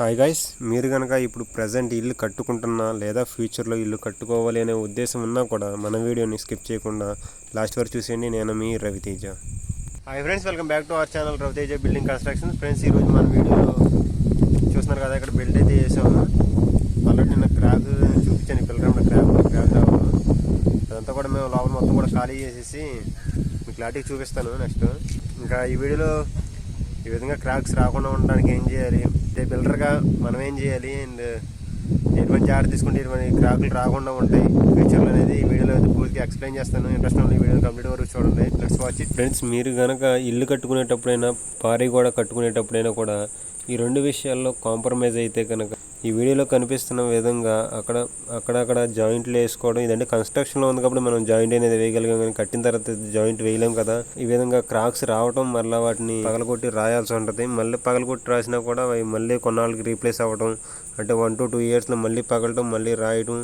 Hi guys, మీరు కనుక ఇప్పుడు ప్రజెంట్ ఇల్లు కట్టుకుంటున్నా లేదా ఫ్యూచర్లో ఇల్లు కట్టుకోవాలి అనే ఉద్దేశం ఉన్నా కూడా మన వీడియోని స్కిప్ చేయకుండా లాస్ట్ వరకు చూసేయండి. నేను మీ Raviteja. Hi friends, welcome back to our channel Raviteja building construction. Friends, ఈరోజు మన వీడియోలో చూస్తున్నారు కదా, ఇక్కడ బిల్డ్ అయితే చేసాము. ఆల్రెడీ నిన్న క్రాక్ చూపించాను, పిల్లలు క్రాక్ రావడం అదంతా కూడా మేము లోపల మొత్తం కూడా ఖాళీ చేసేసి మీకు క్లారిటీ చూపిస్తాను నెక్స్ట్. ఇంకా ఈ వీడియోలో ఈ విధంగా క్రాక్స్ రాకుండా ఉండడానికి ఏం చేయాలి, అంటే బిల్డర్గా మనం ఏం చేయాలి అండ్ ఎటువంటి జాగ్రత్త తీసుకుంటే ఎటువంటి క్రాకులు రాకుండా ఉంటాయి ఫ్యూచర్లో అనేది ఈ వీడియోలో అయితే పూర్తిగా ఎక్స్ప్లెయిన్ చేస్తాను. ఇంట్రెస్ట్ ఉన్న ఈ వీడియో కంప్లీట్ వరకు చూడండి. Let's watch it. ఫ్రెండ్స్, మీరు కనుక ఇల్లు కట్టుకునేటప్పుడైనా పారి కూడా కట్టుకునేటప్పుడైనా కూడా ఈ రెండు విషయాల్లో కాంప్రమైజ్ అయితే కనుక ఈ వీడియోలో కనిపిస్తున్న విధంగా అక్కడక్కడ జాయింట్లు వేసుకోవడం, ఇదంటే కన్స్ట్రక్షన్లో ఉంది కాబట్టి మనం జాయింట్ అనేది వేయగలిగాం, కానీ కట్టిన తర్వాత జాయింట్ వేయలేం కదా. ఈ విధంగా క్రాక్స్ రావడం, మళ్ళీ వాటిని పగలగొట్టి రాయాల్సి ఉంటుంది. మళ్ళీ పగలగొట్టి రాసినా కూడా అవి మళ్ళీ కొన్నాళ్ళకి రీప్లేస్ అవ్వడం, అంటే 1 to 2 yearsలో మళ్ళీ పగలటం, మళ్ళీ రాయడం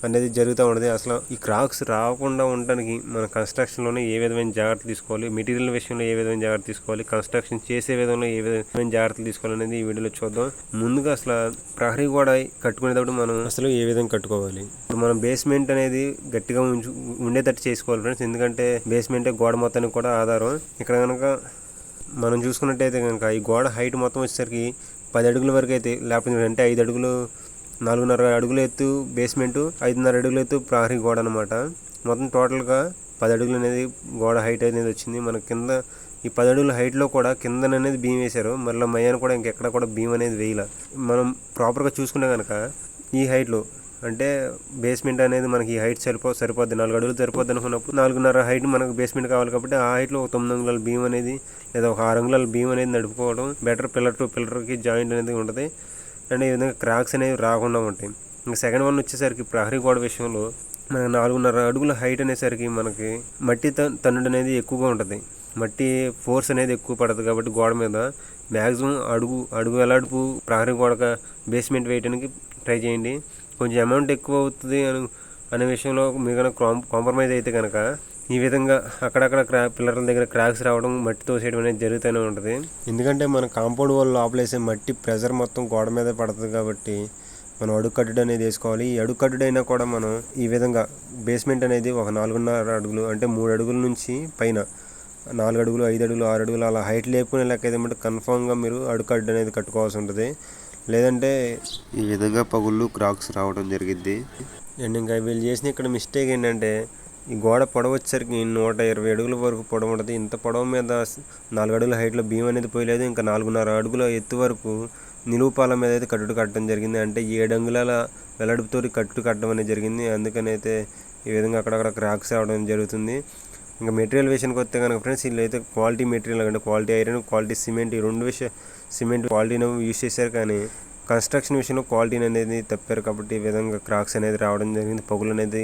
అనేది జరుగుతూ ఉంటుంది. అసలు ఈ క్రాక్స్ రాకుండా ఉండడానికి మన కన్స్ట్రక్షన్లోనే ఏ విధమైన జాగ్రత్తలు తీసుకోవాలి, మెటీరియల్ విషయంలో ఏ విధమైన జాగ్రత్త తీసుకోవాలి, కన్స్ట్రక్షన్ చేసే విధంగా ఏ విధమైన జాగ్రత్తలు తీసుకోవాలి అనేది ఈ వీడియోలో చూద్దాం. ముందుగా అసలు ప్రహరీ గోడ కట్టుకునేటప్పుడు మనం అసలు ఏ విధంగా కట్టుకోవాలి. ఇప్పుడు మనం బేస్మెంట్ అనేది గట్టిగా ఉండేటట్టు చేసుకోవాలి ఫ్రెండ్స్, ఎందుకంటే బేస్మెంటే గోడ మొత్తానికి కూడా ఆధారం. ఇక్కడ కనుక మనం చూసుకున్నట్టయితే కనుక ఈ గోడ హైట్ మొత్తం వచ్చేసరికి 10 అడుగుల వరకు అయితే, లేకపోతే అంటే 5 అడుగులు 4.5 అడుగుల ఎత్తు బేస్మెంటు, 5.5 అడుగుల ఎత్తు ప్రహరీ గోడ అనమాట. మొత్తం టోటల్గా 10 అడుగులు అనేది గోడ హైట్ అనేది వచ్చింది. మన కింద ఈ 10 అడుగుల హైట్లో కూడా కిందన అనేది బీమ్ వేశారు, మళ్ళీ మయ్యాన్ని కూడా ఇంకెక్కడ కూడా బీమ్ అనేది వేయాల. మనం ప్రాపర్గా చూసుకుంటే కనుక ఈ హైట్లో అంటే బేస్మెంట్ అనేది మనకి ఈ హైట్ సరిపోద్ది, 4 అడుగులు సరిపోద్ది అనుకున్నప్పుడు 4.5 హైట్ మనకు బేస్మెంట్ కావాలి కాబట్టి ఆ హైట్లో ఒక 9 అంగుళాల బీమ్ అనేది లేదా ఒక 6 అంగుళాల బీమ్ అనేది నడుపుకోవడం బెటర్. పిల్లర్ టు పిల్లర్కి జాయింట్ అనేది ఉంటుంది అండ్ ఈ విధంగా క్రాక్స్ అనేవి రాకుండా ఉంటాయి. ఇంకా సెకండ్ వన్ వచ్చేసరికి ప్రహరీ గోడ విషయంలో మనకి 4.5 అడుగుల హైట్ అనేసరికి మనకి మట్టి తన్నుడు అనేది ఎక్కువగా ఉంటుంది, మట్టి ఫోర్స్ అనేది ఎక్కువ పడుతుంది కాబట్టి గోడ మీద మ్యాక్సిమం అడుగు వెలాడుపు ప్రహరీ గోడక బేస్మెంట్ వేయడానికి ట్రై చేయండి. కొంచెం అమౌంట్ ఎక్కువ అవుతుంది అనే విషయంలో మీరు కనుక కాంప్రమైజ్ అయితే కనుక ఈ విధంగా అక్కడక్కడ పిల్లర్ల దగ్గర క్రాక్స్ రావడం, మట్టి తోసేయడం అనేది జరుగుతూనే ఉంటుంది. ఎందుకంటే మన కాంపౌండ్ వాళ్ళు లోపలేసే మట్టి ప్రెజర్ మొత్తం గోడ మీద పడుతుంది కాబట్టి మనం అడుగు కట్టుడు అనేది వేసుకోవాలి. ఈ అడుగు కట్టుడైనా కూడా మనం ఈ విధంగా బేస్మెంట్ అనేది ఒక 4.5 అడుగులు అంటే 3 అడుగుల నుంచి పైన 4 అడుగులు 5 అడుగులు 6 అడుగులు అలా హైట్ లేపుకునే లెక్క అయితే కన్ఫామ్గా మీరు అడుగు కట్టు అనేది కట్టుకోవాల్సి ఉంటుంది, లేదంటే ఈ విధంగా పగుళ్ళు క్రాక్స్ రావడం జరిగింది. అండ్ ఇంకా వీళ్ళు చేసిన ఇక్కడ మిస్టేక్ ఏంటంటే ఈ గోడ పొడవు వచ్చేసరికి 120 అడుగుల వరకు పొడవు ఉంటుంది. ఇంత పొడవు మీద 4 అడుగుల హైట్లో బీమ్ అనేది పోయలేదు. ఇంకా 4.5 అడుగుల ఎత్తు వరకు నిలువుపాల మీద అయితే కట్టడం జరిగింది, అంటే 7 అంగుళాల వెల్లడుపుతో కట్టడం అనేది జరిగింది. అందుకని అయితే ఈ విధంగా అక్కడక్కడ క్రాక్స్ రావడం జరుగుతుంది. ఇంకా మెటీరియల్ విషయానికి వస్తే కనుక ఫ్రెండ్స్, వీళ్ళు అయితే క్వాలిటీ మెటీరియల్ అంటే క్వాలిటీ ఐరన్, క్వాలిటీ సిమెంట్, ఈ రెండు సిమెంట్ క్వాలిటీని యూజ్ చేశారు, కానీ కన్స్ట్రక్షన్ విషయంలో క్వాలిటీని అనేది తప్పారు కాబట్టి ఈ విధంగా క్రాక్స్ అనేది రావడం జరిగింది, పగులు అనేది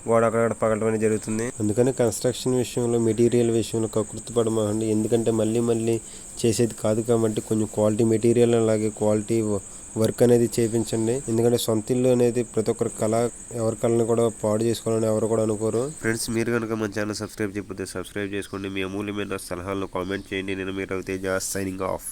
గోడ అక్కడక్కడ పగలడం అనేది జరుగుతుంది. అందుకని కన్స్ట్రక్షన్ విషయంలో మెటీరియల్ విషయంలో కకృతి పడమాకండి, ఎందుకంటే మళ్ళీ చేసేది కాదు కాబట్టి కొంచెం క్వాలిటీ మెటీరియల్ అలాగే క్వాలిటీ వర్క్ అనేది చేయించండి. ఎందుకంటే సొంత ఇల్లు అనేది ప్రతి ఒక్కరి ఎవరి కళని కూడా పాడు చేసుకోవాలని ఎవరు కూడా అనుకోరు. ఫ్రెండ్స్, మీరు కనుక మన ఛానల్ సబ్స్క్రైబ్ చేసుకోండి, మీ అమూల్యమైన సలహాలను కామెంట్ చేయండి. నేను మీ రవితేజ, సైనింగ్ ఆఫ్.